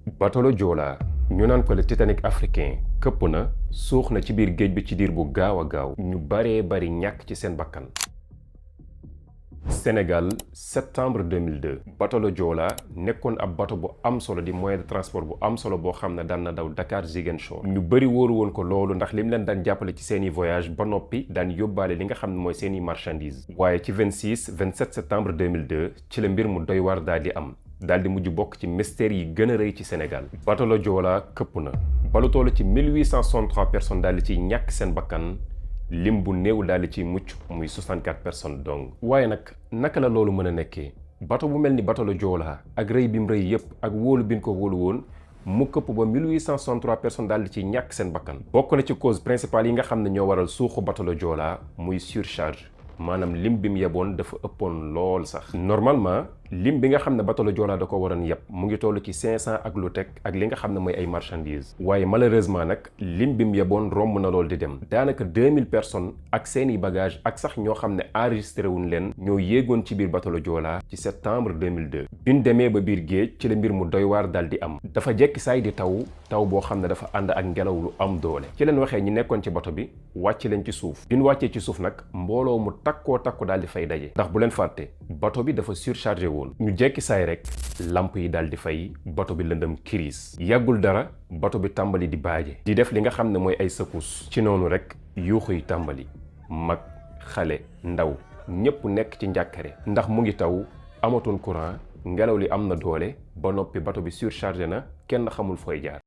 bateau Joola ñu naan ko le Titanic africain këpp na suux na ci biir géej bi ci diir bu gaaw a gaaw ñu bari ñàkk ci seen bakkan. Sénégal septembre 2002 bateau Joola nekkoon ab bateau bu am solo di moyen de transport bu am solo boo xam ne daan na daw Dakar Ziguinchor. ñu bëri wóoru woon ko loolu ndax lim leen daan jàppale ci seeni voyage ba noppi daan yóbbaale li nga xam ne mooy seeni marchandise. waaye ci 27 septembre 2002 ci la mbir mu doy war daal di am. daal di mujj bokk ci mystère yi gën a rëy ci Sénégal. bateau Joola këpp na ba lu toll ci 1863 personnes daal di ciy ñàkk seen bakkan lim bu néew daal di ciy mucc muy 64 personnes donc. waaye nag naka la loolu mën a nekkee bateau bu mel ni bateau Joola ak rëy bi mu rëy yépp ak wóolu bi ñu ko wóolu woon mu këpp ba 1863 personnes daal di ciy ñàkk seen bakkan. bokk na ci cause principale yi nga xam ne ñoo waral suuxu bateau Joola muy surcharge maanaam lim bi mu yeboon dafa ëppoon lool sax. normalement lim bi nga xam ne bateau Joola da ko waroon yeb mu ngi toll ci 500 ak lu teg ak li nga xam ne mooy ay marchandises. waaye malheureusement nag lim bi mu yeboon romb na lool di dem. daanaka 2000 personnes ak seeni bagage ak sax ñoo xam ne enregistré wuñ leen ñoo yéegoon ci biir bateau Joola ci septembre 2002. bi ñu demee ba biir géej ci la mbir mu doy waar dal di am. dafa jekki saay di taw boo xam ne dafa ànd ak ngelaw lu am doole. ci leen waxee ñi nekkoon ci bateau bi wàcc leen ci suuf. bi ñu wàccee ci suuf nag mbooloo mu takku daal di fay daje. ndax bu leen fàtte bateau bi dafa surchargé woon. ñu jekki saay rek lamp yi daal di fay bateau bi lëndëm kiris. yàggul dara bateau bi tàmbali di baaje. di def li nga xam ne mooy ay secousses. ci noonu rek yuuxu yi tàmbali. mag xale ndaw ñépp nekk ci njàkkare. ndax mu ngi taw amatoon courant ngelaw li am na doole ba noppi bateau bi surchargé na kenn xamul fooy jaar.